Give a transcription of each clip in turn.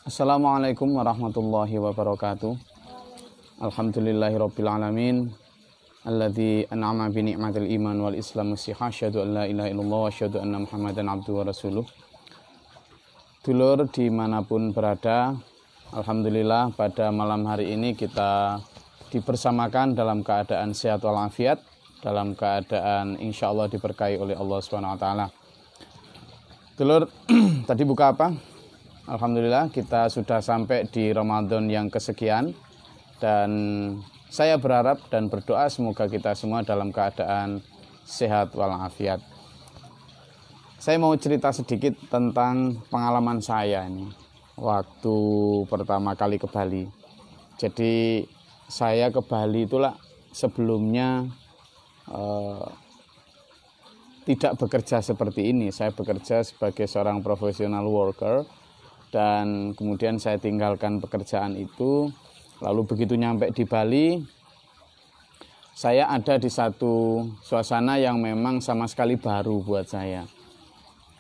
Assalamualaikum warahmatullahi wabarakatuh. Alhamdulillahirabbil alamin. Alladzi an'ama bi ni'matil iman wal islam wa asyhadu an la ilaha illallah wa asyhadu anna muhammadan abduhu wa rasuluh. Dulur dimanapun berada, alhamdulillah pada malam hari ini kita dibersamakan dalam keadaan sehat walafiat, dalam keadaan insyaallah diberkahi oleh Allah Subhanahu wa taala. Dulur, tadi buka apa? Alhamdulillah kita sudah sampai di Ramadan yang kesekian, dan saya berharap dan berdoa semoga kita semua dalam keadaan sehat walafiat. Saya mau cerita sedikit tentang pengalaman saya ini waktu pertama kali ke Bali. Jadi saya ke Bali itulah sebelumnya tidak bekerja seperti ini. Saya bekerja sebagai seorang professional worker, dan kemudian saya tinggalkan pekerjaan itu. Lalu begitu nyampe di Bali, saya ada di satu suasana yang memang sama sekali baru buat saya.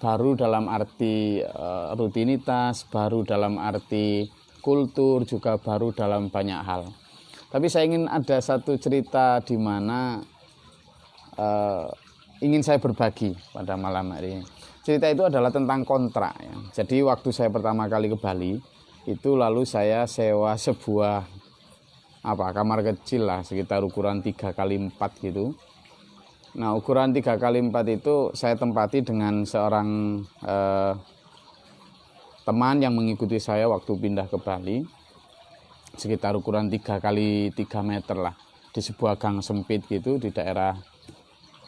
Baru dalam arti rutinitas, baru dalam arti kultur, juga baru dalam banyak hal. Tapi saya ingin ada satu cerita di mana ingin saya berbagi pada malam hari ini. Cerita itu adalah tentang kontrak ya. Jadi waktu saya pertama kali ke Bali itu, lalu saya sewa sebuah kamar kecil lah, sekitar ukuran 3x4 gitu. Nah, ukuran 3x4 itu saya tempati dengan seorang teman yang mengikuti saya waktu pindah ke Bali, sekitar ukuran 3x3 meter lah, di sebuah gang sempit gitu di daerah,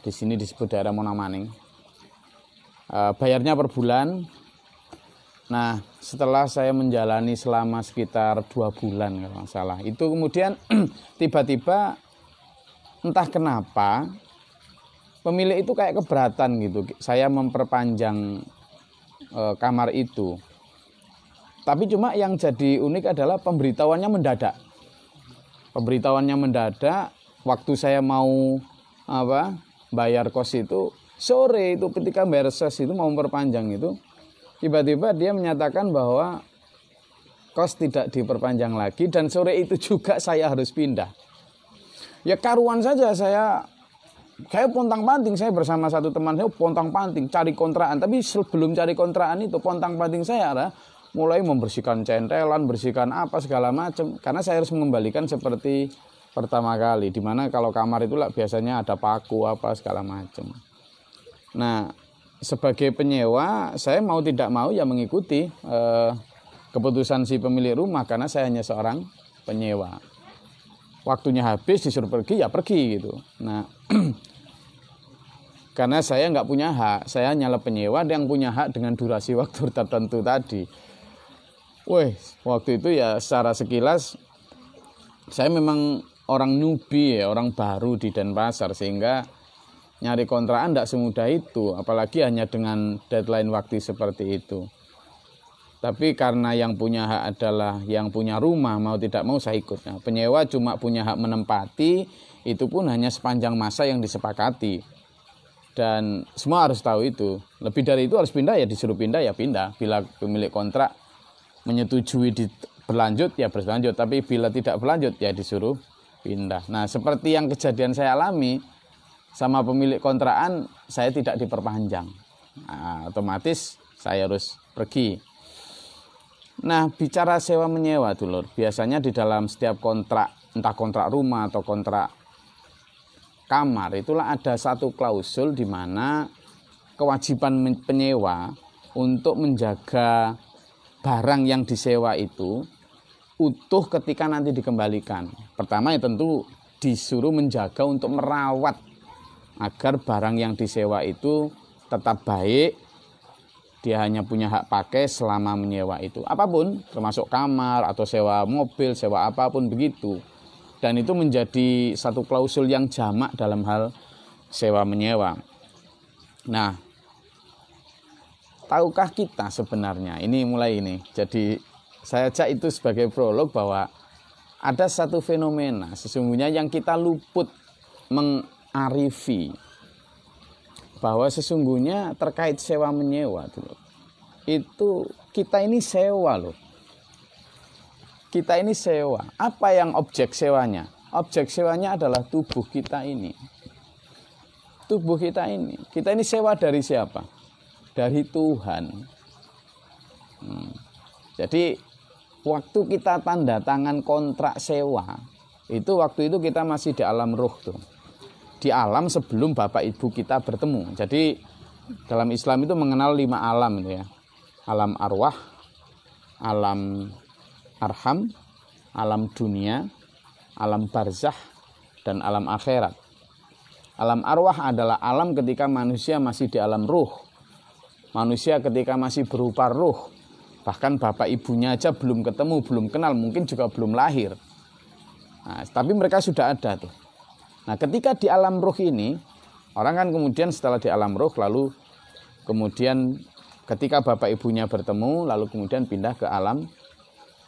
di sini disebut daerah Monamaning. Bayarnya per bulan. Nah, setelah saya menjalani selama sekitar 2 bulan kalau nggak salah, itu kemudian tiba-tiba entah kenapa pemilik itu kayak keberatan gitu saya memperpanjang kamar itu. Tapi cuma yang jadi unik adalah pemberitahuannya mendadak. Pemberitahuannya mendadak waktu saya mau bayar kos itu sore, itu ketika bayar ses itu mau memperpanjang itu, tiba-tiba dia menyatakan bahwa kos tidak diperpanjang lagi, dan sore itu juga saya harus pindah. Ya karuan saja, saya pontang-panting, saya bersama satu teman saya pontang-panting cari kontrakan. Tapi sebelum cari kontrakan itu pontang-panting saya mulai membersihkan centelan, bersihkan apa segala macam, karena saya harus mengembalikan seperti pertama kali, dimana kalau kamar itu lah biasanya ada paku apa segala macam. Nah, sebagai penyewa saya mau tidak mau ya mengikuti keputusan si pemilik rumah, karena saya hanya seorang penyewa. Waktunya habis disuruh pergi ya pergi gitu. Nah, karena saya nggak punya hak, saya hanyalah penyewa yang punya hak dengan durasi waktu tertentu tadi. Waktu itu ya secara sekilas saya memang orang newbie ya, orang baru di Denpasar, sehingga nyari kontrakan tidak semudah itu, apalagi hanya dengan deadline waktu seperti itu. Tapi karena yang punya hak adalah yang punya rumah, mau tidak mau saya ikut. Nah, penyewa cuma punya hak menempati, itu pun hanya sepanjang masa yang disepakati. Dan semua harus tahu itu. Lebih dari itu harus pindah ya disuruh pindah ya pindah. Bila pemilik kontrak menyetujui berlanjut ya berlanjut, tapi bila tidak berlanjut ya disuruh pindah. Nah, seperti yang kejadian saya alami sama pemilik kontrakan, saya tidak diperpanjang. Nah, otomatis saya harus pergi. Nah, bicara sewa menyewa dulur, biasanya di dalam setiap kontrak, entah kontrak rumah atau kontrak kamar, itulah ada satu klausul di mana kewajiban penyewa untuk menjaga barang yang disewa itu utuh ketika nanti dikembalikan. Pertama ya tentu disuruh menjaga untuk merawat agar barang yang disewa itu tetap baik, dia hanya punya hak pakai selama menyewa itu. Apapun, termasuk kamar atau sewa mobil, sewa apapun begitu. Dan itu menjadi satu klausul yang jamak dalam hal sewa menyewa. Nah, tahukah kita sebenarnya, ini mulai ini. Jadi saya ajak itu sebagai prolog bahwa ada satu fenomena sesungguhnya yang kita luput arifi, bahwa sesungguhnya terkait sewa menyewa itu kita ini sewa loh. Kita ini sewa. Apa yang objek sewanya? Objek sewanya adalah tubuh kita ini. Tubuh kita ini. Kita ini sewa dari siapa? Dari Tuhan. Jadi waktu kita tanda tangan kontrak sewa, itu waktu itu kita masih di alam ruh tuh. Di alam sebelum bapak ibu kita bertemu. Jadi dalam Islam itu mengenal 5 alam itu ya. Alam arwah, alam arham, alam dunia, alam barzah, dan alam akhirat. Alam arwah adalah alam ketika manusia masih di alam ruh. Manusia ketika masih berupa ruh. Bahkan bapak ibunya aja belum ketemu, belum kenal, mungkin juga belum lahir. Nah, tapi mereka sudah ada tuh. Nah, ketika di alam ruh ini, orang kan kemudian setelah di alam ruh, lalu kemudian ketika bapak ibunya bertemu, lalu kemudian pindah ke alam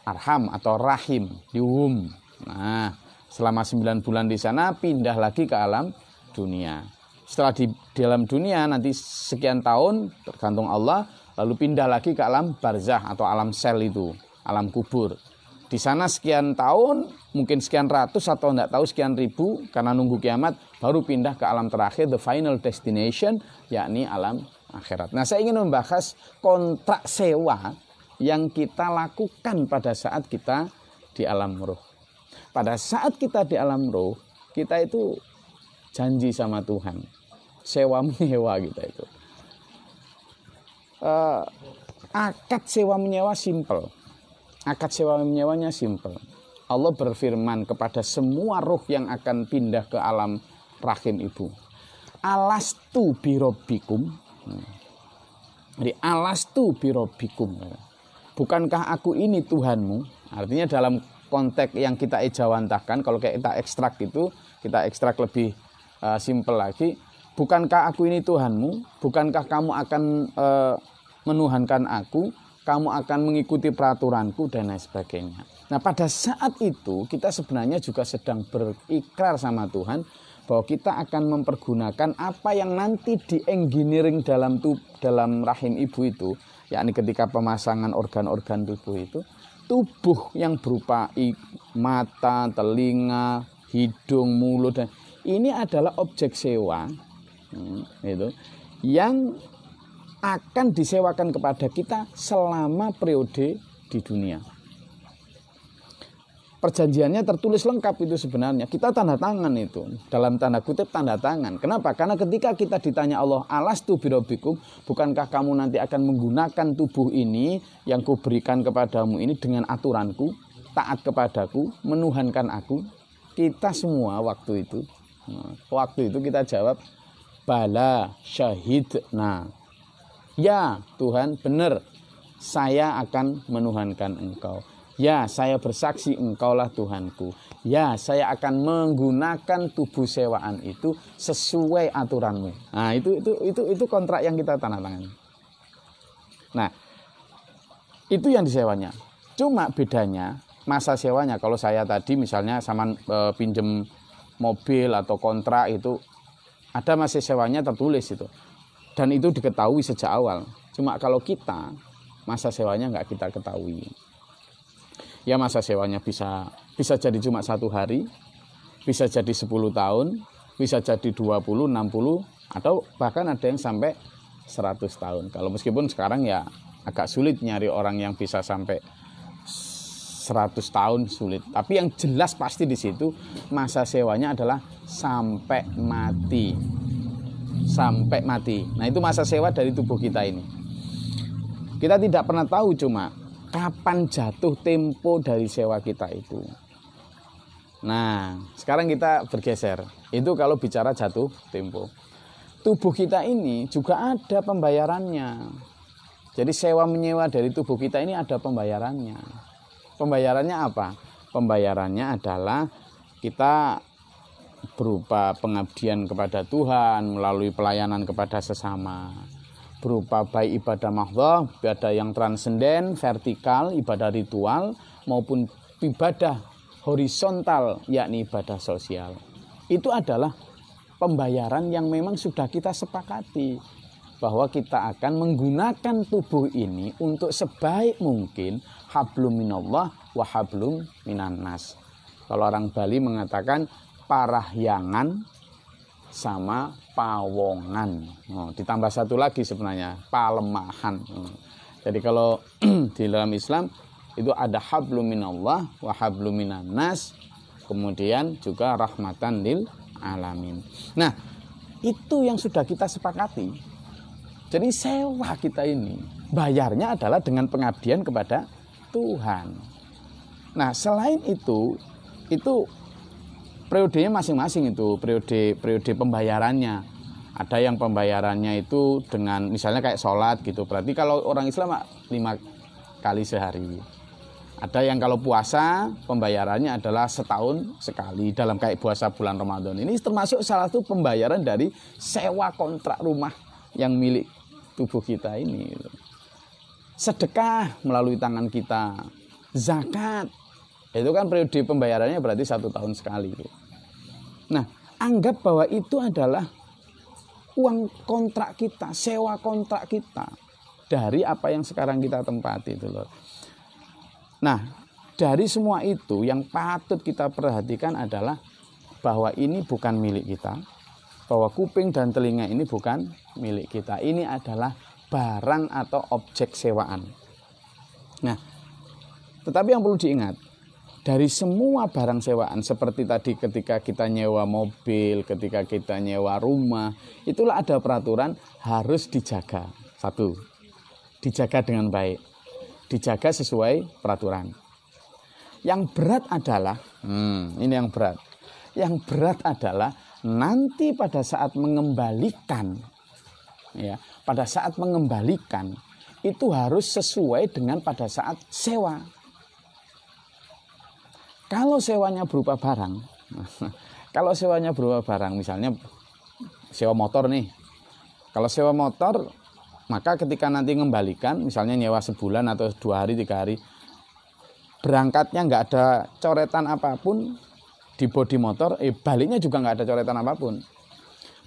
arham atau rahim, di womb. Nah, selama 9 bulan di sana, pindah lagi ke alam dunia. Setelah di dalam dunia, nanti sekian tahun, tergantung Allah, lalu pindah lagi ke alam barzah atau alam sel itu, alam kubur. Di sana sekian tahun, mungkin sekian ratus atau enggak tahu sekian ribu, karena nunggu kiamat, baru pindah ke alam terakhir, the final destination, yakni alam akhirat. Nah, saya ingin membahas kontrak sewa yang kita lakukan pada saat kita di alam ruh. Pada saat kita di alam ruh, kita itu janji sama Tuhan, sewa menyewa kita itu. Akad sewa menyewa simple. Akad sewa menyewanya simple. Allah berfirman kepada semua ruh yang akan pindah ke alam rahim ibu. Alastu birobbikum. Jadi alastu birobbikum. Bukankah aku ini Tuhanmu? Artinya dalam konteks yang kita ejawantahkan, kalau kayak kita ekstrak itu, kita ekstrak lebih simple lagi. Bukankah aku ini Tuhanmu? Bukankah kamu akan menuhankan aku? Kamu akan mengikuti peraturanku dan lain sebagainya. Nah, pada saat itu kita sebenarnya juga sedang berikrar sama Tuhan bahwa kita akan mempergunakan apa yang nanti di-engineering dalam rahim ibu itu, yakni ketika pemasangan organ-organ tubuh itu, tubuh yang berupa mata, telinga, hidung, mulut, dan ini adalah objek sewa itu yang akan disewakan kepada kita selama periode di dunia. Perjanjiannya tertulis lengkap itu sebenarnya. Kita tanda tangan itu. Dalam tanda kutip tanda tangan. Kenapa? Karena ketika kita ditanya Allah, alastu birabbikum, bukankah kamu nanti akan menggunakan tubuh ini yang kuberikan kepadamu ini dengan aturanku, taat kepadaku, menuhankan aku? Kita semua waktu itu kita jawab, bala syahidna. Ya Tuhan, benar, saya akan menuhankan Engkau. Ya, saya bersaksi Engkaulah Tuhanku. Ya, saya akan menggunakan tubuh sewaan itu sesuai aturanmu. Nah, itu kontrak yang kita tanda tangan. Nah, itu yang disewanya. Cuma bedanya masa sewanya, kalau saya tadi misalnya sama pinjem mobil atau kontrak itu ada masa sewanya tertulis itu. Dan itu diketahui sejak awal. Cuma kalau kita, masa sewanya nggak kita ketahui. Ya masa sewanya bisa jadi cuma 1 hari, bisa jadi 10 tahun, bisa jadi 20, 60, atau bahkan ada yang sampai 100 tahun. Kalau meskipun sekarang ya agak sulit nyari orang yang bisa sampai 100 tahun, sulit. Tapi yang jelas pasti di situ masa sewanya adalah sampai mati. Sampai mati. Nah, itu masa sewa dari tubuh kita ini. Kita tidak pernah tahu cuma kapan jatuh tempo dari sewa kita itu. Nah, sekarang kita bergeser. Itu kalau bicara jatuh tempo. Tubuh kita ini juga ada pembayarannya. Jadi sewa menyewa dari tubuh kita ini ada pembayarannya. Pembayarannya apa? Pembayarannya adalah kita berupa pengabdian kepada Tuhan melalui pelayanan kepada sesama, berupa baik ibadah mahdhah, ibadah yang transenden, vertikal, ibadah ritual, maupun ibadah horizontal, yakni ibadah sosial. Itu adalah pembayaran yang memang sudah kita sepakati. bahwa kita akan menggunakan tubuh ini untuk sebaik mungkin hablum minallah wa hablum minan nas. Kalau orang Bali mengatakan parahyangan sama pawongan. Ditambah satu lagi sebenarnya, palemahan. Jadi kalau di dalam Islam itu ada hablum minallah wa hablum minan nas, kemudian juga rahmatan lil alamin. Nah, itu yang sudah kita sepakati. Jadi sewa kita ini bayarnya adalah dengan pengabdian kepada Tuhan. Nah, selain itu periodenya masing-masing, itu periode pembayarannya. Ada yang pembayarannya itu dengan misalnya kayak sholat gitu. Berarti kalau orang Islam 5 kali sehari. Ada yang kalau puasa pembayarannya adalah setahun sekali dalam kayak puasa bulan Ramadan. Ini termasuk salah satu pembayaran dari sewa kontrak rumah yang milik tubuh kita ini. Sedekah melalui tangan kita. Zakat. Itu kan periode pembayarannya berarti 1 tahun sekali. Nah, anggap bahwa itu adalah uang kontrak kita, sewa kontrak kita dari apa yang sekarang kita tempati itu loh. Nah, dari semua itu yang patut kita perhatikan adalah bahwa ini bukan milik kita, bahwa kuping dan telinga ini bukan milik kita. Ini adalah barang atau objek sewaan. Nah, tetapi yang perlu diingat, dari semua barang sewaan seperti tadi ketika kita nyewa mobil, ketika kita nyewa rumah, itulah ada peraturan harus dijaga. 1, dijaga dengan baik, dijaga sesuai peraturan. Yang berat adalah, ini yang berat. Yang berat adalah nanti pada saat mengembalikan, ya, pada saat mengembalikan itu harus sesuai dengan pada saat sewa. Kalau sewanya berupa barang, misalnya sewa motor nih. Kalau sewa motor, maka ketika nanti mengembalikan, misalnya nyewa sebulan atau 2 hari, 3 hari, berangkatnya nggak ada coretan apapun di bodi motor, baliknya juga nggak ada coretan apapun.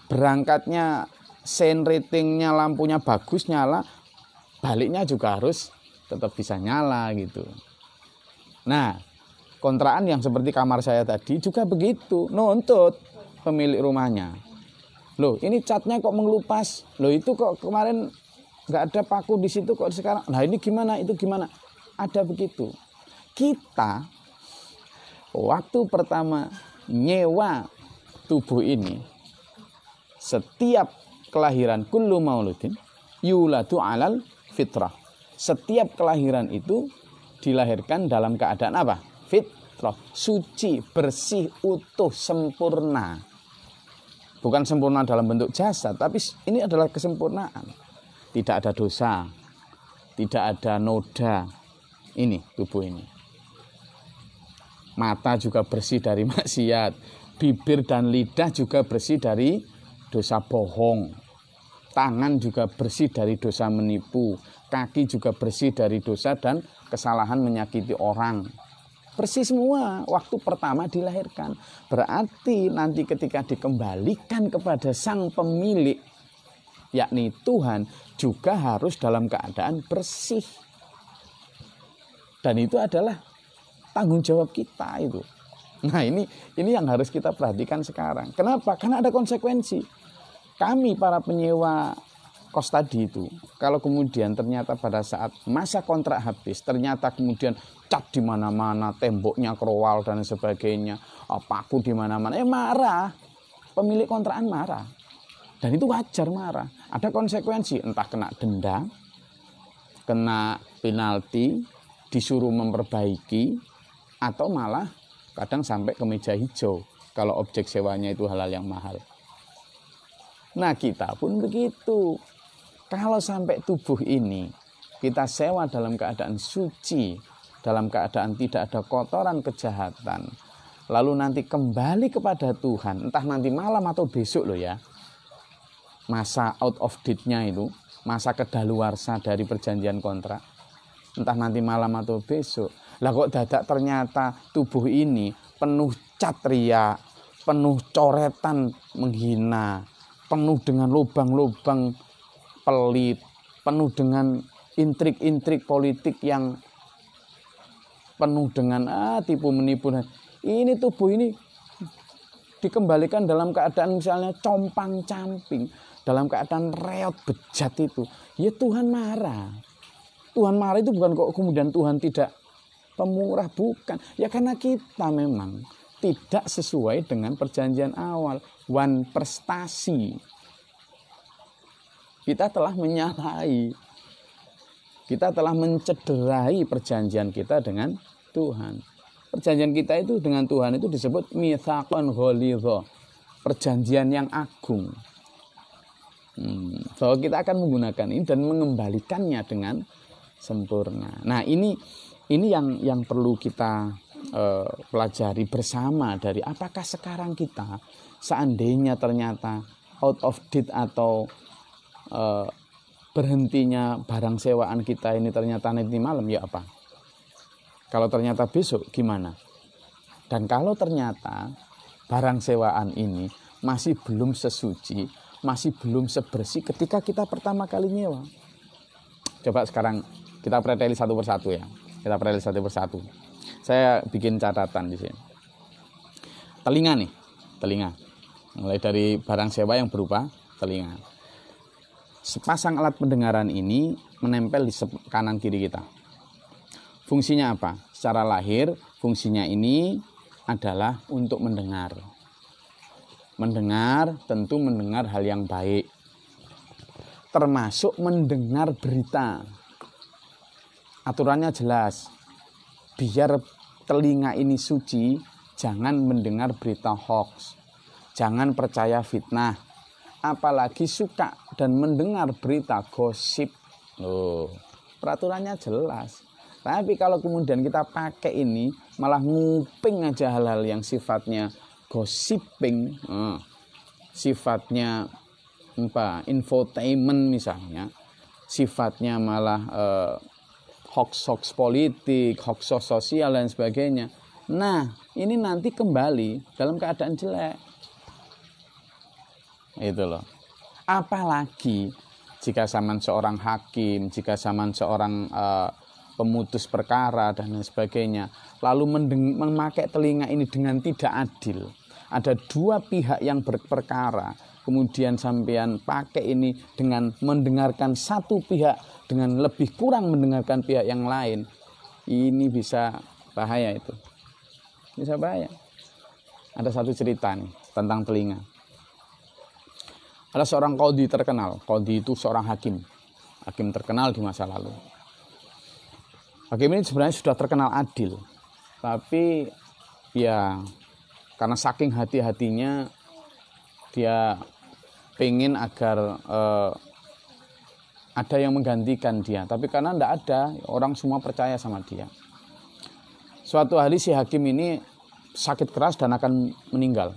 Berangkatnya sein ratingnya, lampunya bagus, nyala, baliknya juga harus tetap bisa nyala gitu. Nah, kontrakan yang seperti kamar saya tadi juga begitu, nuntut pemilik rumahnya. Loh, ini catnya kok mengelupas. Loh, itu kok kemarin nggak ada paku di situ, kok sekarang. Nah, ini gimana? Itu gimana? Ada begitu. Kita waktu pertama nyewa tubuh ini, setiap kelahiran kullu mauludin yuladu alal fitrah. Setiap kelahiran itu dilahirkan dalam keadaan apa? Fitrah, suci, bersih, utuh, sempurna. Bukan sempurna dalam bentuk jasad, tapi ini adalah kesempurnaan. Tidak ada dosa, tidak ada noda. Ini tubuh ini. Mata juga bersih dari maksiat, bibir dan lidah juga bersih dari dosa bohong. Tangan juga bersih dari dosa menipu, kaki juga bersih dari dosa dan kesalahan menyakiti orang. Bersih semua waktu pertama dilahirkan. Berarti nanti ketika dikembalikan kepada sang pemilik, yakni Tuhan, juga harus dalam keadaan bersih. Dan itu adalah tanggung jawab kita itu. Nah, ini yang harus kita perhatikan sekarang. Kenapa? Karena ada konsekuensi. Kami para penyewa kos tadi itu, kalau kemudian ternyata pada saat masa kontrak habis, ternyata kemudian cat di mana-mana, temboknya kerowal dan sebagainya, paku di mana-mana, marah. Pemilik kontrakan marah. Dan itu wajar marah. Ada konsekuensi, entah kena denda, kena penalti, disuruh memperbaiki, atau malah kadang sampai ke meja hijau kalau objek sewanya itu hal-hal yang mahal. Nah, kita pun begitu. Kalau sampai tubuh ini kita sewa dalam keadaan suci, dalam keadaan tidak ada kotoran kejahatan, lalu nanti kembali kepada Tuhan, entah nanti malam atau besok loh ya, masa out of date-nya itu, masa kedaluarsa dari perjanjian kontrak, entah nanti malam atau besok. Lah kok dadak ternyata tubuh ini penuh cat ria, penuh coretan menghina, penuh dengan lubang-lubang pelit, penuh dengan intrik-intrik politik yang penuh dengan tipu menipu. Ini tubuh ini dikembalikan dalam keadaan misalnya compang-camping, dalam keadaan reot bejat itu, ya Tuhan marah. Tuhan marah itu bukan kok kemudian Tuhan tidak pemurah, bukan. Ya karena kita memang tidak sesuai dengan perjanjian awal, wan prestasi. Kita telah menyalahi, kita telah mencederai perjanjian kita dengan Tuhan. Perjanjian kita itu dengan Tuhan itu disebut mitsaqan ghalidha, perjanjian yang agung. Bahwa kita akan menggunakan ini dan mengembalikannya dengan sempurna. Nah, ini yang perlu kita pelajari bersama dari apakah sekarang kita seandainya ternyata out of date atau berhentinya barang sewaan kita ini ternyata nanti malam, ya apa? Kalau ternyata besok gimana? Dan kalau ternyata barang sewaan ini masih belum sesuci, masih belum sebersih ketika kita pertama kali nyewa. Coba sekarang kita preteli satu persatu ya. Kita preteli satu persatu. Saya bikin catatan di sini. Telinga nih, telinga. Mulai dari barang sewa yang berupa telinga. Sepasang alat pendengaran ini menempel di kanan kiri kita. Fungsinya apa? Secara lahir, fungsinya ini adalah untuk mendengar. Mendengar, tentu mendengar hal yang baik. Termasuk mendengar berita. Aturannya jelas. Biar telinga ini suci, jangan mendengar berita hoax. Jangan percaya fitnah. Apalagi suka dan mendengar berita gosip. Loh, peraturannya jelas. Tapi kalau kemudian kita pakai ini malah nguping aja hal-hal yang sifatnya gossiping, sifatnya infotainment misalnya, sifatnya malah hoax politik, hoax sosial dan sebagainya. Nah, ini nanti kembali dalam keadaan jelek. Itu loh. Apalagi jika zaman seorang hakim, jika zaman seorang pemutus perkara dan lain sebagainya, lalu memakai telinga ini dengan tidak adil. Ada dua pihak yang berperkara, kemudian sampean pakai ini dengan mendengarkan satu pihak dengan lebih kurang mendengarkan pihak yang lain. Ini bisa bahaya itu. Bisa bahaya. Ada satu cerita nih tentang telinga. Ada seorang qadhi terkenal. Qadhi itu seorang hakim. Hakim terkenal di masa lalu. Hakim ini sebenarnya sudah terkenal adil, tapi ya karena saking hati-hatinya dia pengen agar ada yang menggantikan dia, tapi karena tidak ada, orang semua percaya sama dia. Suatu hari si hakim ini sakit keras dan akan meninggal.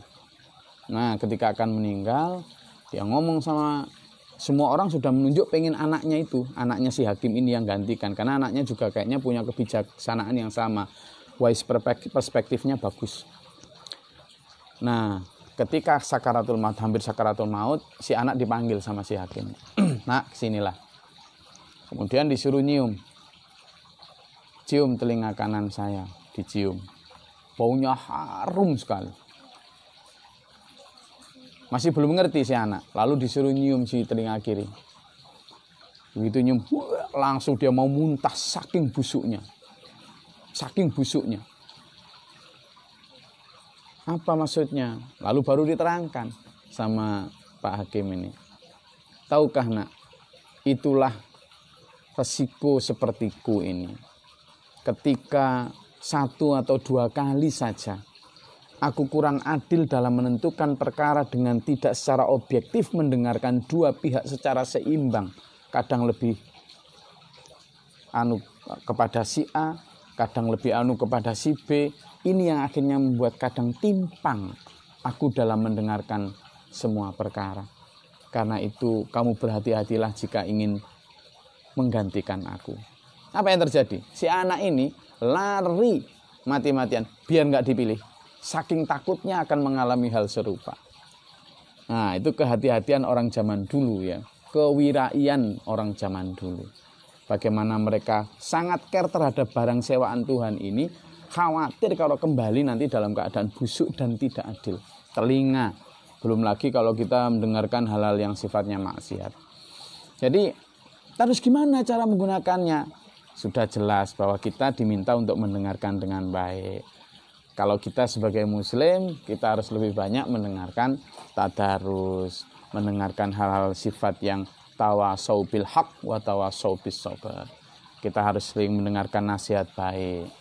Nah, ketika akan meninggal, dia ngomong sama semua orang, sudah menunjuk pengen anaknya si hakim ini yang gantikan, karena anaknya juga kayaknya punya kebijaksanaan yang sama, wise perspektifnya bagus. Nah, ketika sakaratul maut, hampir sakaratul maut, si anak dipanggil sama si hakim. Nak, kesinilah. Kemudian disuruh nyium. Cium telinga kanan saya, dicium. Baunya harum sekali. Masih belum ngerti si anak. Lalu disuruh nyium si telinga kiri. Begitu nyium, langsung dia mau muntah saking busuknya. Saking busuknya. Apa maksudnya? Lalu baru diterangkan sama Pak Hakim ini. Tahukah nak, itulah resiko sepertiku ini. Ketika 1 atau 2 kali saja aku kurang adil dalam menentukan perkara dengan tidak secara objektif mendengarkan dua pihak secara seimbang. Kadang lebih kepada si A, kadang lebih kepada si B. Ini yang akhirnya membuat kadang timpang aku dalam mendengarkan semua perkara. Karena itu kamu berhati-hatilah jika ingin menggantikan aku. Apa yang terjadi? Si anak ini lari mati-matian biar nggak dipilih. Saking takutnya akan mengalami hal serupa. Nah, itu kehati-hatian orang zaman dulu ya. kewiraian orang zaman dulu. Bagaimana mereka sangat care terhadap barang sewaan Tuhan ini, khawatir kalau kembali nanti dalam keadaan busuk dan tidak adil. Telinga, belum lagi kalau kita mendengarkan hal-hal yang sifatnya maksiat. Jadi terus gimana cara menggunakannya? Sudah jelas bahwa kita diminta untuk mendengarkan dengan baik. Kalau kita sebagai muslim, kita harus lebih banyak mendengarkan tadarus, mendengarkan hal-hal sifat yang tawasau bil haq wa tawasau bis sabr. Kita harus sering mendengarkan nasihat baik.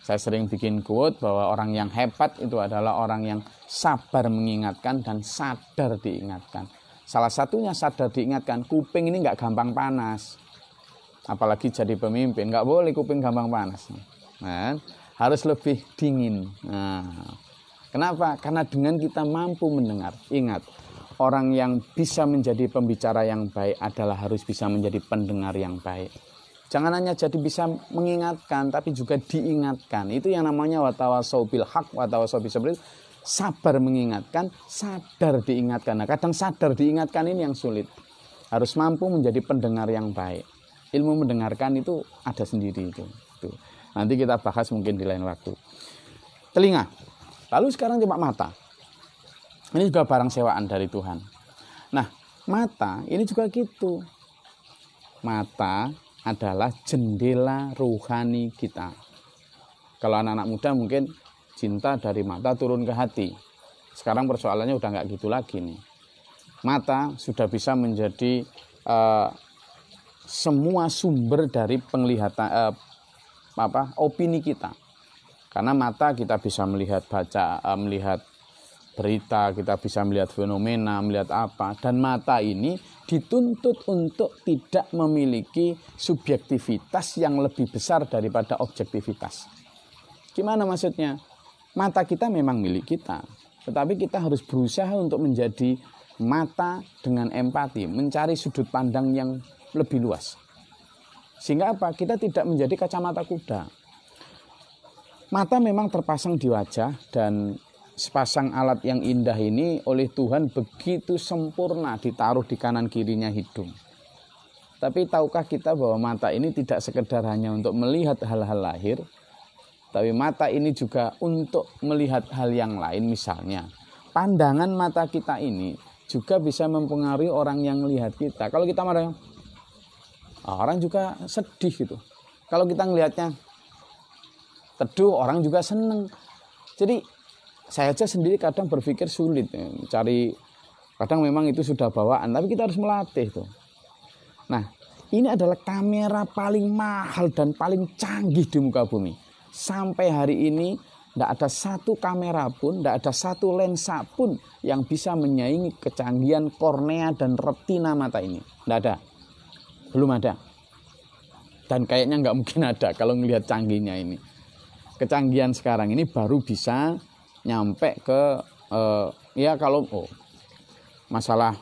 Saya sering bikin quote bahwa orang yang hebat itu adalah orang yang sabar mengingatkan dan sadar diingatkan. Salah satunya sadar diingatkan, kuping ini nggak gampang panas. Apalagi jadi pemimpin, nggak boleh kuping gampang panas. Nah, harus lebih dingin. Nah, kenapa? Karena dengan kita mampu mendengar. Ingat, orang yang bisa menjadi pembicara yang baik adalah harus bisa menjadi pendengar yang baik. Jangan hanya jadi bisa mengingatkan, tapi juga diingatkan. Itu yang namanya watawasau bil haq, watawasau bis sabr. Sabar mengingatkan, sadar diingatkan. Nah, kadang sadar diingatkan ini yang sulit. Harus mampu menjadi pendengar yang baik. Ilmu mendengarkan itu ada sendiri itu. Tuh. Nanti kita bahas mungkin di lain waktu. Telinga. Lalu sekarang coba mata. Ini juga barang sewaan dari Tuhan. Nah, mata ini juga gitu. Mata adalah jendela rohani kita. Kalau anak-anak muda mungkin cinta dari mata turun ke hati. Sekarang persoalannya udah nggak gitu lagi nih. Mata sudah bisa menjadi semua sumber dari penglihatan opini kita. Karena mata kita bisa melihat melihat berita, kita bisa melihat fenomena, melihat apa. Dan mata ini dituntut untuk tidak memiliki subjektivitas yang lebih besar daripada objektivitas. Gimana maksudnya? Mata kita memang milik kita, tetapi kita harus berusaha untuk menjadi mata dengan empati, mencari sudut pandang yang lebih luas. Sehingga apa? Kita tidak menjadi kacamata kuda. Mata memang terpasang di wajah dan sepasang alat yang indah ini oleh Tuhan begitu sempurna ditaruh di kanan kirinya hidung. Tapi tahukah kita bahwa mata ini tidak sekedar hanya untuk melihat hal-hal lahir, tapi mata ini juga untuk melihat hal yang lain. Misalnya, pandangan mata kita ini juga bisa mempengaruhi orang yang melihat kita. Kalau kita marah, orang juga sedih gitu. Kalau kita ngelihatnya teduh, orang juga seneng. Jadi saya aja sendiri kadang berpikir sulit cari, kadang memang itu sudah bawaan, tapi kita harus melatih tuh. Nah, ini adalah kamera paling mahal dan paling canggih di muka bumi. Sampai hari ini tidak ada satu kamera pun, tidak ada satu lensa pun yang bisa menyaingi kecanggihan kornea dan retina mata ini. Tidak ada, belum ada. Dan kayaknya nggak mungkin ada kalau melihat canggihnya ini. Kecanggihan sekarang ini baru bisa nyampe ke kalau masalah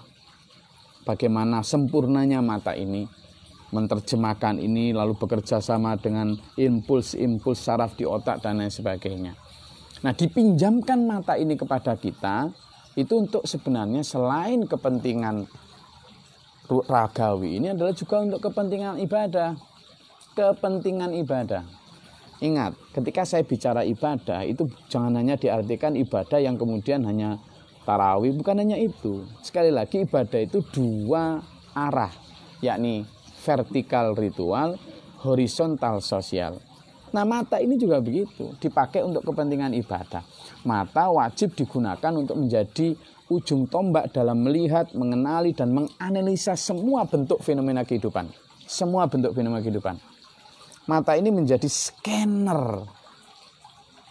bagaimana sempurnanya mata ini menerjemahkan ini, lalu bekerja sama dengan impuls-impuls saraf di otak dan lain sebagainya. Nah, dipinjamkan mata ini kepada kita itu untuk sebenarnya selain kepentingan ragawi, ini adalah juga untuk kepentingan ibadah. Kepentingan ibadah. Ingat, ketika saya bicara ibadah itu jangan hanya diartikan ibadah yang kemudian hanya tarawih, bukan hanya itu. Sekali lagi ibadah itu dua arah, yakni vertikal ritual, horizontal sosial. Nah, mata ini juga begitu, dipakai untuk kepentingan ibadah. Mata wajib digunakan untuk menjadi ujung tombak dalam melihat, mengenali, dan menganalisa semua bentuk fenomena kehidupan. Semua bentuk fenomena kehidupan. Mata ini menjadi scanner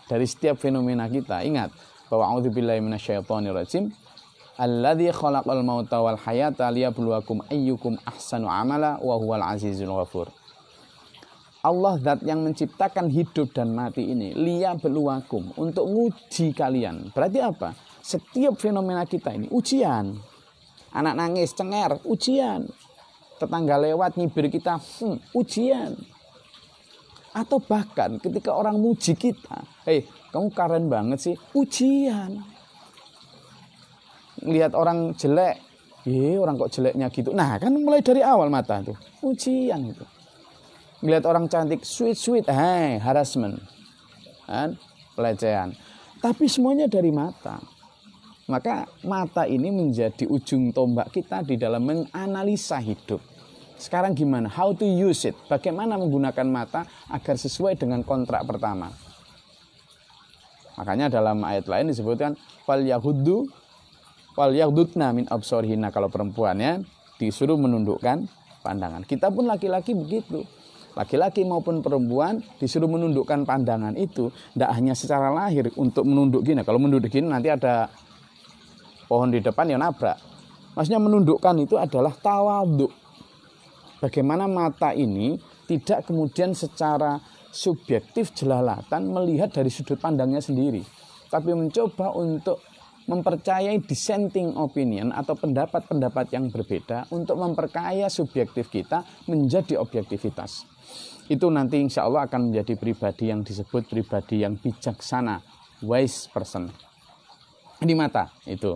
dari setiap fenomena kita. Ingat bahwa a'udzubillahi minasyaitonirrajim. Alladzi khalaqal mauta wal hayata liyabluwakum ayyukum ahsanu amala wa huwal azizul ghafur. Allah zat yang menciptakan hidup dan mati ini liyabluwakum, untuk nguji kalian. Berarti apa? Setiap fenomena kita ini ujian. Anak nangis, cengar, ujian. Tetangga lewat nyibir kita, ujian. Atau bahkan ketika orang muji kita, kamu keren banget sih, ujian. Lihat orang jelek, Orang kok jeleknya gitu. Nah, kan mulai dari awal mata tuh. Ujian itu. Ngelihat orang cantik, sweet, harassment. Kan? Pelecehan. Tapi semuanya dari mata. Maka mata ini menjadi ujung tombak kita di dalam menganalisa hidup. Sekarang gimana? How to use it? Bagaimana menggunakan mata agar sesuai dengan kontrak pertama? Makanya dalam ayat lain disebutkan Walyaghdudna min absarihinna, kalau perempuannya disuruh menundukkan pandangan. Kita pun laki-laki begitu. Laki-laki maupun perempuan disuruh menundukkan pandangan itu tidak hanya secara lahir untuk menunduk gini. Kalau menunduk gini nanti ada pohon di depan ya nabrak. Maksudnya menundukkan itu adalah tawadhu. Bagaimana mata ini tidak kemudian secara subjektif jelalatan melihat dari sudut pandangnya sendiri, tapi mencoba untuk mempercayai dissenting opinion atau pendapat-pendapat yang berbeda untuk memperkaya subjektif kita menjadi objektivitas. Itu nanti insya Allah akan menjadi pribadi yang disebut pribadi yang bijaksana, wise person. Ini mata itu.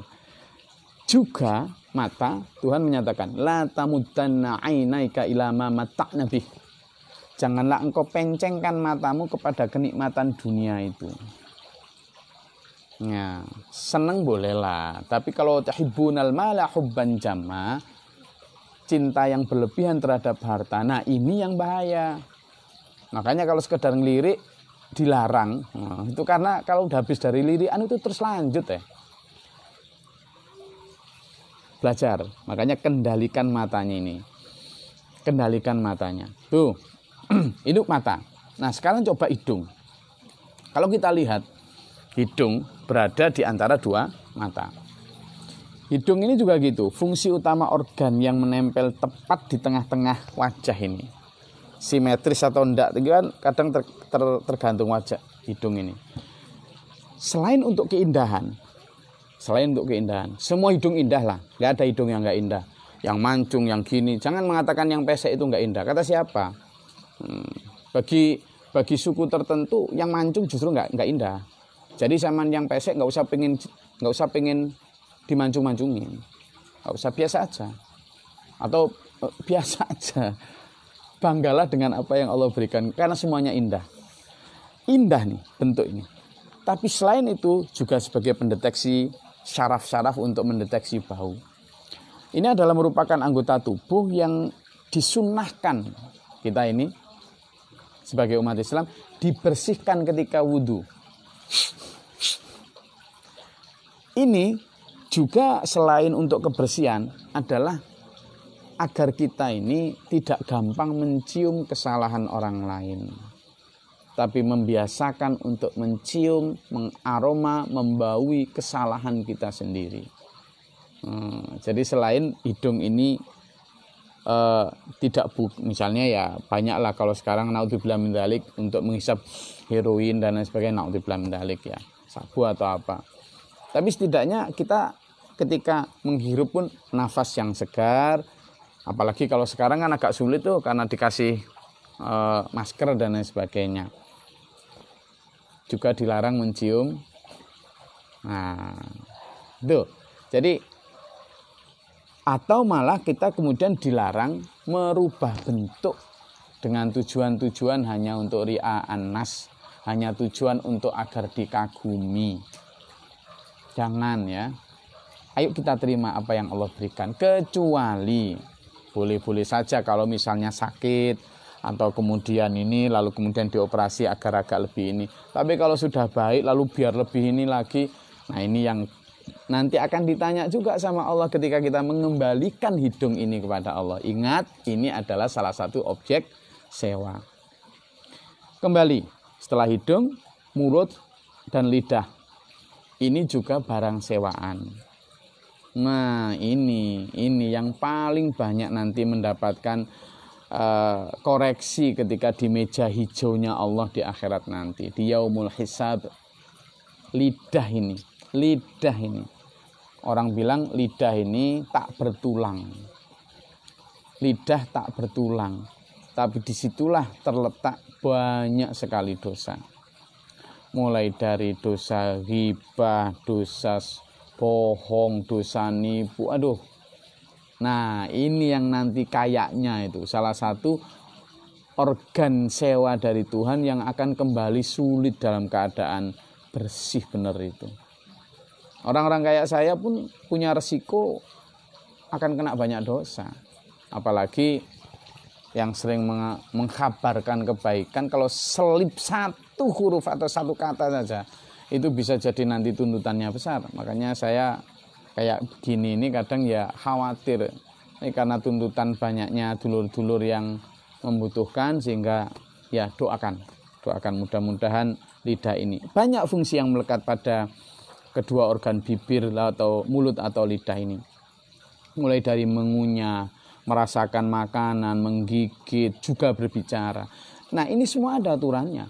Juga mata, Tuhan menyatakan, la tamuddanna ainaika ila ma mata'na bih. Janganlah engkau pencengkan matamu kepada kenikmatan dunia itu. Ya, senang bolehlah, tapi kalau tahibbunal mala hubban jamma, cinta yang berlebihan terhadap harta, nah ini yang bahaya. Makanya kalau sekedar ngelirik dilarang, nah, itu karena kalau udah habis dari lirikan itu terus lanjut ya. Belajar, makanya kendalikan matanya ini. Kendalikan matanya. Tuh, itu mata. Nah sekarang coba hidung. Kalau kita lihat, hidung berada di antara dua mata. Hidung ini juga gitu, fungsi utama organ yang menempel tepat di tengah-tengah wajah ini. Simetris atau enggak, itu kan kadang tergantung wajah hidung ini. Selain untuk keindahan, semua hidung indah lah, nggak ada hidung yang nggak indah. Yang mancung, yang gini, jangan mengatakan yang pesek itu nggak indah. Kata siapa? Bagi suku tertentu yang mancung justru nggak indah. Jadi zaman yang pesek nggak usah pengen dimancung-mancungin, nggak usah, biasa aja, atau biasa aja. Banggalah dengan apa yang Allah berikan karena semuanya indah nih bentuk ini. Tapi selain itu juga sebagai pendeteksi syaraf-syaraf untuk mendeteksi bau. Ini adalah merupakan anggota tubuh yang disunnahkan kita ini sebagai umat Islam dibersihkan ketika wudhu. Ini juga selain untuk kebersihan adalah agar kita ini tidak gampang mencium kesalahan orang lain, tapi membiasakan untuk mencium, mengaroma, membaui kesalahan kita sendiri. Jadi selain hidung ini tidak misalnya ya banyaklah kalau sekarang naudzubillah min dzalik untuk menghisap heroin dan lain sebagainya, naudzubillah min dzalik ya, sabu atau apa. Tapi setidaknya kita ketika menghirup pun nafas yang segar, apalagi kalau sekarang kan agak sulit tuh karena dikasih masker dan lain sebagainya. Juga dilarang mencium. Nah, itu. Jadi atau malah kita kemudian dilarang merubah bentuk dengan tujuan-tujuan hanya untuk ria'an nas, hanya tujuan untuk agar dikagumi. Jangan ya. Ayo kita terima apa yang Allah berikan, kecuali boleh-boleh saja kalau misalnya sakit atau kemudian ini lalu kemudian dioperasi agar agak lebih ini. Tapi kalau sudah baik lalu biar lebih ini lagi. Nah, ini yang nanti akan ditanya juga sama Allah ketika kita mengembalikan hidung ini kepada Allah. Ingat, ini adalah salah satu objek sewa. Kembali, setelah hidung, mulut dan lidah. Ini juga barang sewaan. Nah, ini yang paling banyak nanti mendapatkan koreksi ketika di meja hijaunya Allah di akhirat nanti, di yaumul hisab. Lidah ini. Orang bilang lidah ini tak bertulang. Lidah tak bertulang. Tapi disitulah terletak banyak sekali dosa. Mulai dari dosa ghibah, dosa bohong, dosa nipu, Nah, ini yang nanti kayaknya itu salah satu organ sewa dari Tuhan yang akan kembali sulit dalam keadaan bersih benar itu. Orang-orang kayak saya pun punya resiko akan kena banyak dosa. Apalagi yang sering mengkabarkan kebaikan, kalau selip satu huruf atau satu kata saja, itu bisa jadi nanti tuntutannya besar. Makanya saya kayak begini ini kadang ya khawatir. Ini karena tuntutan banyaknya dulur-dulur yang membutuhkan, sehingga ya doakan mudah-mudahan lidah ini. Banyak fungsi yang melekat pada kedua organ bibir atau mulut atau lidah ini. Mulai dari mengunyah, merasakan makanan, menggigit, juga berbicara. Nah, ini semua ada aturannya.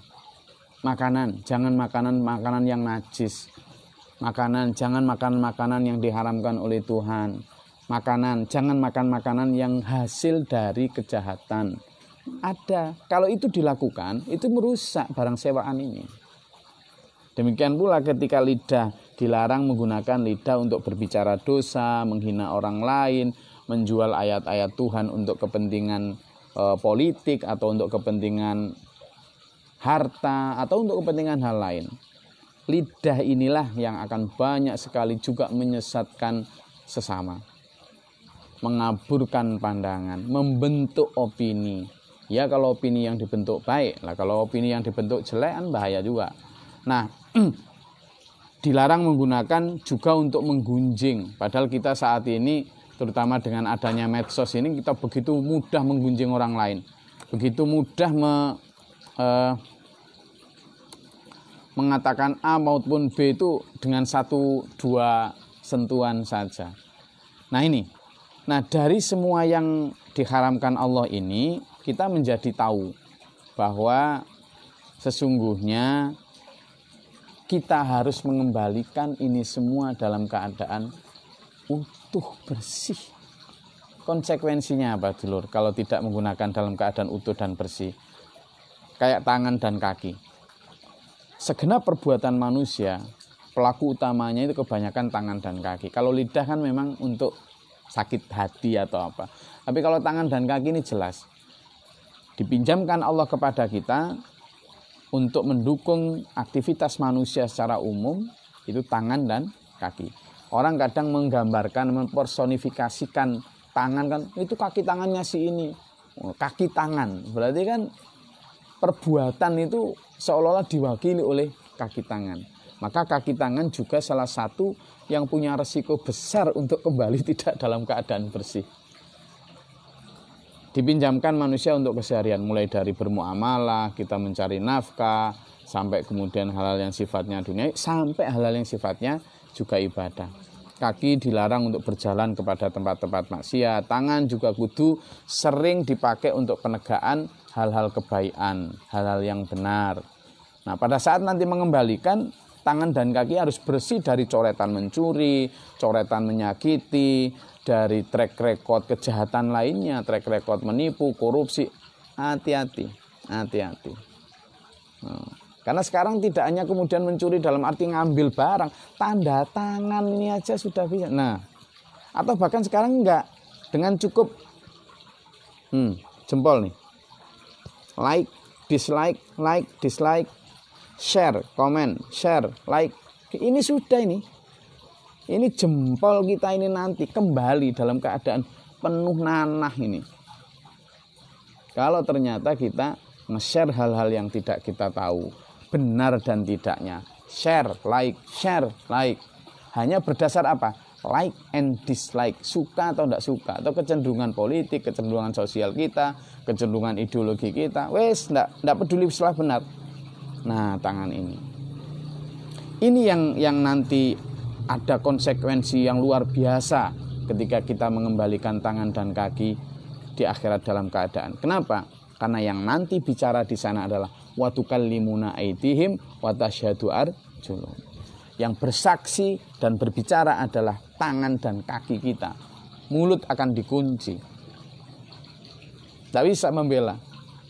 Makanan, jangan makanan yang najis. Makanan, jangan makan makanan yang diharamkan oleh Tuhan. Makanan, jangan makan makanan yang hasil dari kejahatan. Ada. Kalau itu dilakukan, itu merusak barang sewaan ini. Demikian pula ketika lidah, dilarang menggunakan lidah untuk berbicara dosa, menghina orang lain, menjual ayat-ayat Tuhan untuk kepentingan politik atau untuk kepentingan harta atau untuk kepentingan hal lain. Lidah inilah yang akan banyak sekali juga menyesatkan sesama, mengaburkan pandangan, membentuk opini. Ya kalau opini yang dibentuk baik, lah kalau opini yang dibentuk jelek kan bahaya juga. Nah, dilarang menggunakan juga untuk menggunjing. Padahal kita saat ini, terutama dengan adanya medsos ini, kita begitu mudah menggunjing orang lain. Begitu mudah mengatakan A maupun B itu dengan 1-2 sentuhan saja. Nah ini, dari semua yang diharamkan Allah ini, kita menjadi tahu bahwa sesungguhnya kita harus mengembalikan ini semua dalam keadaan utuh, bersih. Konsekuensinya apa, dulur? Kalau tidak menggunakan dalam keadaan utuh dan bersih, kayak tangan dan kaki. Segenap perbuatan manusia, pelaku utamanya itu kebanyakan tangan dan kaki. Kalau lidah kan memang untuk sakit hati atau apa. Tapi kalau tangan dan kaki ini jelas dipinjamkan Allah kepada kita untuk mendukung aktivitas manusia secara umum, itu tangan dan kaki. Orang kadang menggambarkan, mempersonifikasikan tangan, kan itu kaki tangannya si ini, kaki tangan. Berarti kan perbuatan itu seolah-olah diwakili oleh kaki tangan. Maka kaki tangan juga salah satu yang punya resiko besar untuk kembali tidak dalam keadaan bersih. Dipinjamkan manusia untuk keseharian, mulai dari bermuamalah, kita mencari nafkah, sampai kemudian hal-hal yang sifatnya dunia, sampai hal-hal yang sifatnya juga ibadah. Kaki dilarang untuk berjalan kepada tempat-tempat maksiat. Tangan juga kudu sering dipakai untuk penegaan hal-hal kebaikan, hal-hal yang benar. Nah, pada saat nanti mengembalikan, tangan dan kaki harus bersih dari coretan mencuri, coretan menyakiti, dari track record kejahatan lainnya, track record menipu, korupsi. Hati-hati. Karena sekarang tidak hanya kemudian mencuri dalam arti ngambil barang, tanda tangan ini aja sudah bisa. Nah, atau bahkan sekarang enggak, dengan cukup jempol nih, like, dislike, share, komen, share, like, ini sudah ini jempol kita ini nanti kembali dalam keadaan penuh nanah ini. Kalau ternyata kita nge-share hal-hal yang tidak kita tahu, benar dan tidaknya, share, like, hanya berdasar apa? Like and dislike, suka atau tidak suka, atau kecenderungan politik, kecenderungan sosial kita, kecenderungan ideologi kita, wes tidak peduli setelah benar. Nah, tangan ini yang nanti ada konsekuensi yang luar biasa ketika kita mengembalikan tangan dan kaki di akhirat dalam keadaan. Kenapa? Karena yang nanti bicara di sana adalah wa tukallimuna aydihim wa tasyhadu arjuluhum. Yang bersaksi dan berbicara adalah tangan dan kaki kita. Mulut akan dikunci. Tidak bisa membela.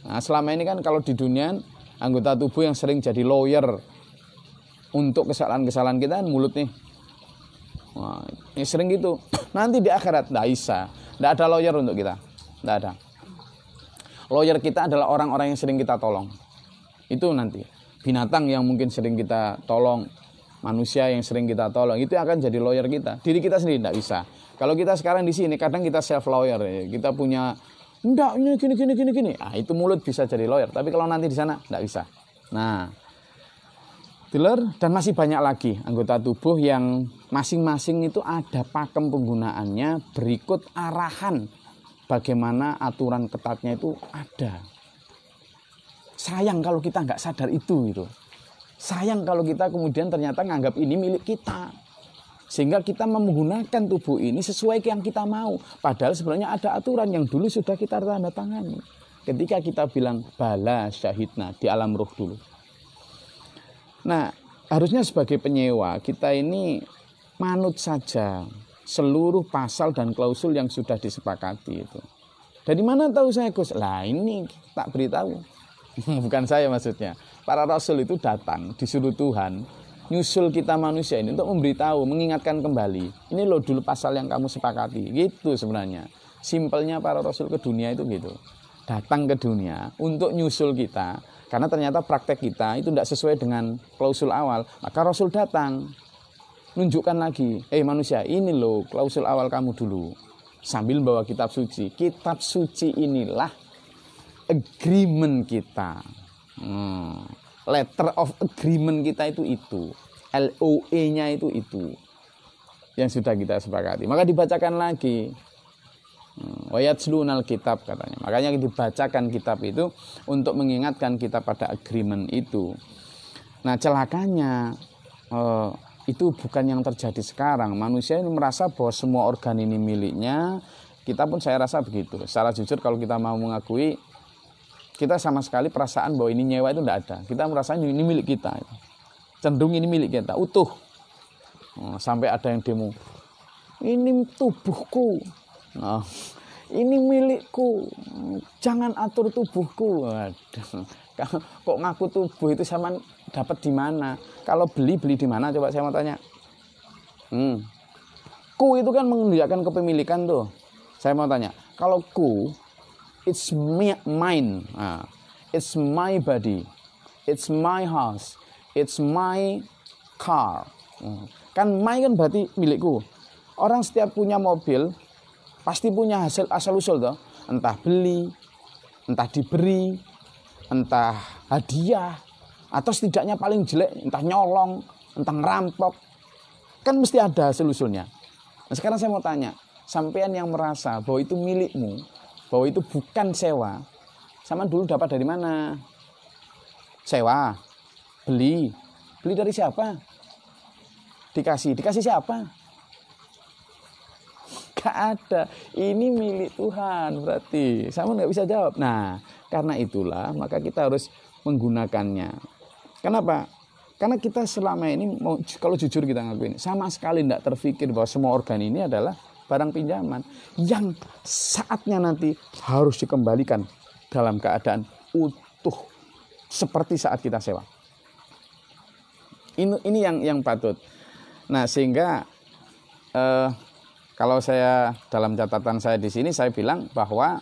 Nah, selama ini kan kalau di dunia anggota tubuh yang sering jadi lawyer untuk kesalahan-kesalahan kita kan mulut nih. Wah, ini sering gitu. Nanti di akhirat tidak bisa. Tidak ada lawyer untuk kita. Tidak ada. Lawyer kita adalah orang-orang yang sering kita tolong. Itu nanti. Binatang yang mungkin sering kita tolong, manusia yang sering kita tolong, itu akan jadi lawyer kita. Diri kita sendiri tidak bisa. Kalau kita sekarang di sini, kadang kita self lawyer. Kita punya, enggak, ini gini. Ah, itu mulut bisa jadi lawyer. Tapi kalau nanti di sana, tidak bisa. Nah, dealer dan masih banyak lagi anggota tubuh yang masing-masing itu ada pakem penggunaannya berikut arahan bagaimana aturan ketatnya itu ada. Sayang kalau kita nggak sadar itu gitu. Sayang kalau kita kemudian ternyata nganggap ini milik kita. Sehingga kita menggunakan tubuh ini sesuai yang kita mau. Padahal sebenarnya ada aturan yang dulu sudah kita tanda tangani. Ketika kita bilang bala syahidna di alam ruh dulu. Nah, harusnya sebagai penyewa kita ini manut saja seluruh pasal dan klausul yang sudah disepakati itu. Dari mana tahu saya, Gus? Lah ini tak beritahu. Bukan saya maksudnya. Para rasul itu datang disuruh Tuhan nyusul kita manusia ini untuk memberitahu, mengingatkan kembali. Ini loh dulu pasal yang kamu sepakati. Gitu sebenarnya. Simpelnya para rasul ke dunia itu gitu. Datang ke dunia untuk nyusul kita. Karena ternyata praktek kita itu tidak sesuai dengan klausul awal. Maka rasul datang. Nunjukkan lagi. Manusia, ini loh klausul awal kamu dulu. Sambil bawa kitab suci. Kitab suci inilah agreement kita. Letter of agreement kita itu. LOE-nya itu. Yang sudah kita sepakati. Maka dibacakan lagi. Wayatslunal kitab katanya. Makanya dibacakan kitab itu untuk mengingatkan kita pada agreement itu. Nah, celakanya itu bukan yang terjadi sekarang. Manusia ini merasa bahwa semua organ ini miliknya. Kita pun saya rasa begitu. Secara jujur kalau kita mau mengakui, kita sama sekali perasaan bahwa ini nyewa itu tidak ada. Kita merasa ini milik kita. Cenderung ini milik kita, utuh. Sampai ada yang demo. Ini tubuhku. Ini milikku. Jangan atur tubuhku. Waduh. Kok ngaku tubuh itu sama dapat di mana? Kalau beli di mana? Coba saya mau tanya. Ku itu kan menunjukkan kepemilikan tuh. Saya mau tanya. Kalau ku, it's mine. It's my body. It's my house. It's my car. Kan my kan berarti milikku. Orang setiap punya mobil pasti punya hasil asal-usul toh. Entah beli, entah diberi, entah hadiah, atau setidaknya paling jelek entah nyolong, entah ngerampok. Kan mesti ada asal-usulnya. Nah, sekarang saya mau tanya, sampean yang merasa bahwa itu milikmu, bahwa itu bukan sewa, sama dulu dapat dari mana? Sewa, beli dari siapa? Dikasih siapa? Gak ada. Ini milik Tuhan berarti. Sama nggak bisa jawab. Nah, karena itulah maka kita harus menggunakannya. Kenapa? Karena kita selama ini kalau jujur kita ngakuin, sama sekali tidak terfikir bahwa semua organ ini adalah barang pinjaman yang saatnya nanti harus dikembalikan dalam keadaan utuh seperti saat kita sewa. Ini yang patut. Nah, sehingga kalau saya dalam catatan saya di sini saya bilang bahwa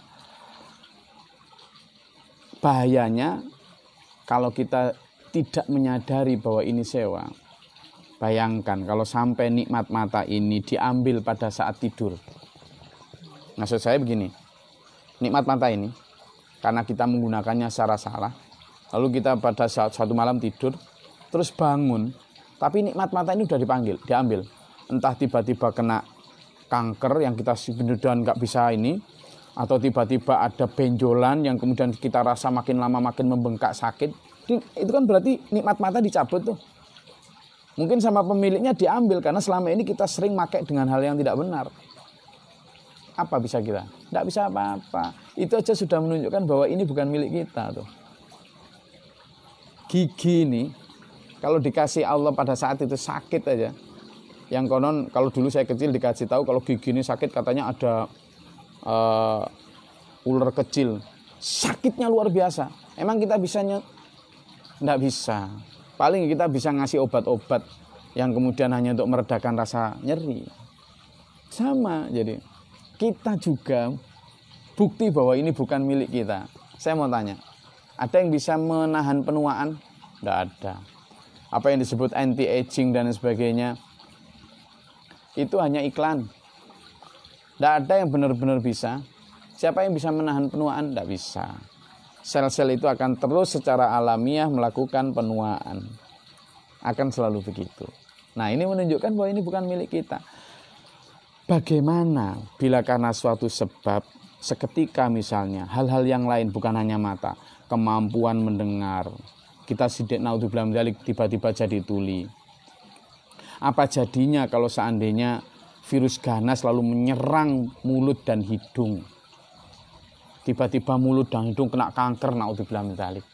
bahayanya kalau kita tidak menyadari bahwa ini sewa. Bayangkan kalau sampai nikmat mata ini diambil pada saat tidur. Maksud saya begini, nikmat mata ini karena kita menggunakannya secara salah, lalu kita pada saat suatu malam tidur, terus bangun, tapi nikmat mata ini sudah diambil. Entah tiba-tiba kena kanker yang kita beneran nggak bisa ini, atau tiba-tiba ada benjolan yang kemudian kita rasa makin lama makin membengkak sakit. Itu kan berarti nikmat mata dicabut tuh. Mungkin sama pemiliknya diambil karena selama ini kita sering pakai dengan hal yang tidak benar. Apa bisa kita? Tidak bisa apa-apa. Itu aja sudah menunjukkan bahwa ini bukan milik kita tuh. Gigi ini kalau dikasih Allah pada saat itu sakit aja. Yang konon kalau dulu saya kecil dikasih tahu kalau gigi ini sakit katanya ada ular kecil. Sakitnya luar biasa. Emang kita bisanya? Tidak bisa. Paling kita bisa ngasih obat-obat yang kemudian hanya untuk meredakan rasa nyeri. Sama jadi. kita juga bukti bahwa ini bukan milik kita. Saya mau tanya, ada yang bisa menahan penuaan? Tidak ada. Apa yang disebut anti-aging dan sebagainya, itu hanya iklan. Tidak ada yang benar-benar bisa. Siapa yang bisa menahan penuaan? Tidak bisa. Sel-sel itu akan terus secara alamiah melakukan penuaan. Akan selalu begitu. Nah, ini menunjukkan bahwa ini bukan milik kita. Bagaimana bila karena suatu sebab, seketika misalnya, hal-hal yang lain bukan hanya mata, kemampuan mendengar, kita sidik naudzubillah min dzalik, tiba-tiba jadi tuli. Apa jadinya kalau seandainya virus ganas lalu menyerang mulut dan hidung? Tiba-tiba mulut dan hidung kena kanker, naudzubillah min dzalik.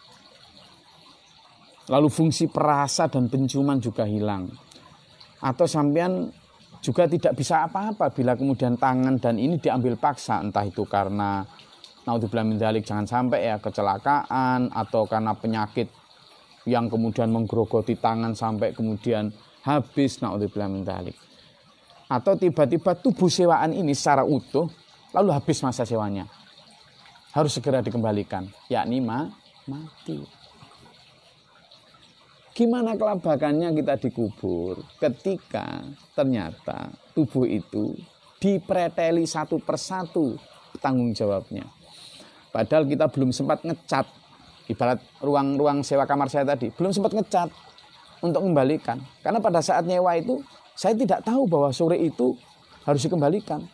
Lalu fungsi perasa dan penciuman juga hilang. Atau sampean juga tidak bisa apa-apa bila kemudian tangan dan ini diambil paksa, entah itu karena naudzubillah min dzalik, jangan sampai ya kecelakaan, atau karena penyakit yang kemudian menggerogoti tangan sampai kemudian habis, naudzubillah min dzalik. Atau tiba-tiba tubuh sewaan ini secara utuh lalu habis masa sewanya, harus segera dikembalikan, yakni mati. Gimana kelabakannya kita dikubur ketika ternyata tubuh itu dipreteli satu persatu tanggung jawabnya. Padahal kita belum sempat ngecat, ibarat ruang sewa kamar saya tadi, belum sempat ngecat untuk kembalikan. Karena pada saat nyewa itu, saya tidak tahu bahwa sore itu harus dikembalikan.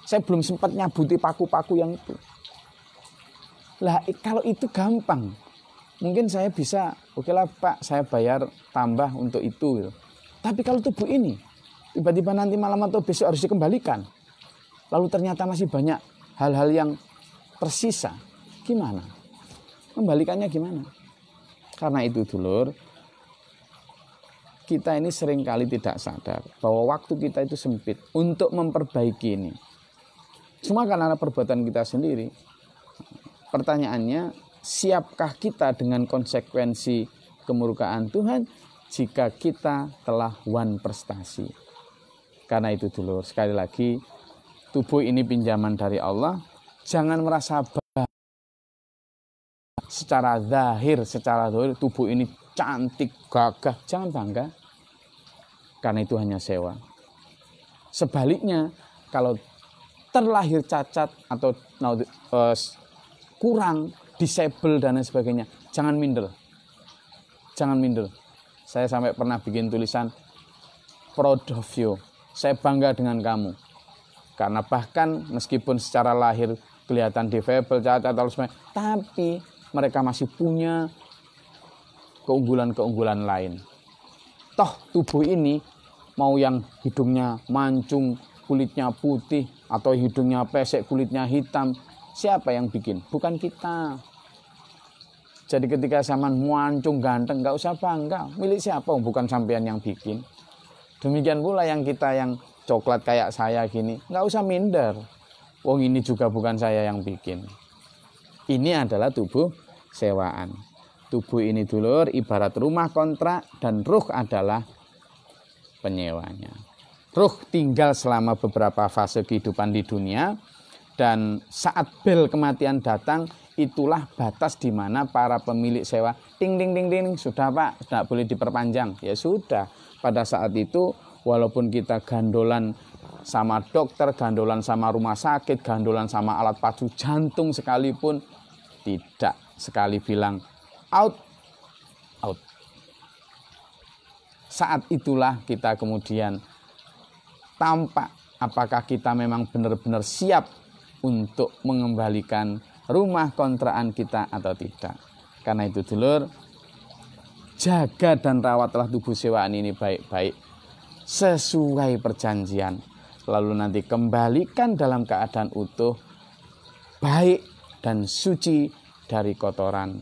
Saya belum sempat nyabuti paku-paku yang itu. Lah, kalau itu gampang, mungkin saya bisa, oke lah Pak, saya bayar tambah untuk itu. Gitu. Tapi kalau tubuh ini, tiba-tiba nanti malam atau besok harus dikembalikan. Lalu ternyata masih banyak hal-hal yang tersisa. Gimana? Kembalikannya gimana? Karena itu dulur, kita ini seringkali tidak sadar bahwa waktu kita itu sempit untuk memperbaiki ini. Cuma karena perbuatan kita sendiri. Pertanyaannya, siapkah kita dengan konsekuensi kemurkaan Tuhan jika kita telah wan prestasi? Karena itu dulur, sekali lagi, tubuh ini pinjaman dari Allah. Jangan merasa secara zahir, tubuh ini cantik, gagah. Jangan bangga, karena itu hanya sewa. Sebaliknya, kalau terlahir cacat atau kurang, disable dan lain sebagainya, jangan minder. Jangan minder. Saya sampai pernah bikin tulisan, proud of you. Saya bangga dengan kamu. Karena bahkan meskipun secara lahir kelihatan disable, cacat, tapi mereka masih punya keunggulan-keunggulan lain. Toh tubuh ini, mau yang hidungnya mancung, kulitnya putih, atau hidungnya pesek, kulitnya hitam, siapa yang bikin? Bukan kita. Jadi ketika zaman mancung ganteng, nggak usah bangga. Milik siapa? Bukan sampean yang bikin. Demikian pula yang kita yang coklat kayak saya gini, nggak usah minder. Wong ini juga bukan saya yang bikin. Ini adalah tubuh sewaan. Tubuh ini dulur ibarat rumah kontrak dan ruh adalah penyewanya. Ruh tinggal selama beberapa fase kehidupan di dunia, dan saat bel kematian datang, itulah batas di mana para pemilik sewa ting ting ting ting, sudah Pak, tidak boleh diperpanjang. Ya sudah, pada saat itu walaupun kita gandolan sama dokter, gandolan sama rumah sakit, gandolan sama alat pacu jantung sekalipun, tidak sekali bilang out. Saat itulah kita kemudian tampak apakah kita memang benar-benar siap untuk mengembalikan rumah kontrakan kita atau tidak. Karena itu dulur, jaga dan rawatlah tubuh sewaan ini baik-baik sesuai perjanjian. Lalu nanti kembalikan dalam keadaan utuh, baik dan suci dari kotoran,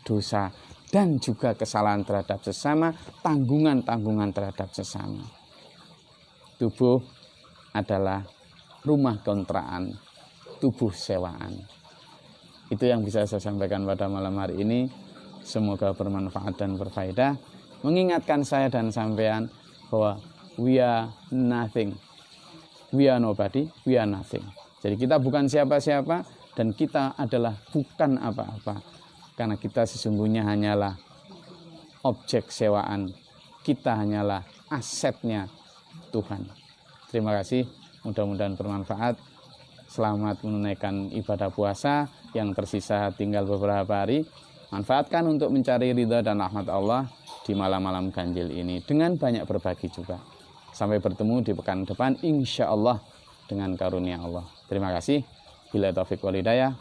dosa, dan juga kesalahan terhadap sesama, tanggungan-tanggungan terhadap sesama. Tubuh adalah rumah kontrakan, tubuh sewaan. Itu yang bisa saya sampaikan pada malam hari ini. Semoga bermanfaat dan berfaedah. Mengingatkan saya dan sampean bahwa we are nothing. We are nobody, we are nothing. Jadi kita bukan siapa-siapa dan kita adalah bukan apa-apa. Karena kita sesungguhnya hanyalah objek sewaan. Kita hanyalah asetnya Tuhan. Terima kasih, mudah-mudahan bermanfaat. Selamat menunaikan ibadah puasa, yang tersisa tinggal beberapa hari. Manfaatkan untuk mencari ridha dan rahmat Allah di malam-malam ganjil ini dengan banyak berbagi juga. Sampai bertemu di pekan depan insya Allah dengan karunia Allah. Terima kasih. Bila taufiq wal hidayah.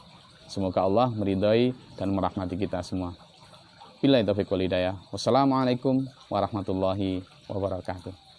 Semoga Allah meridhai dan merahmati kita semua. Bila taufiq wal hidayah. Wassalamualaikum warahmatullahi wabarakatuh.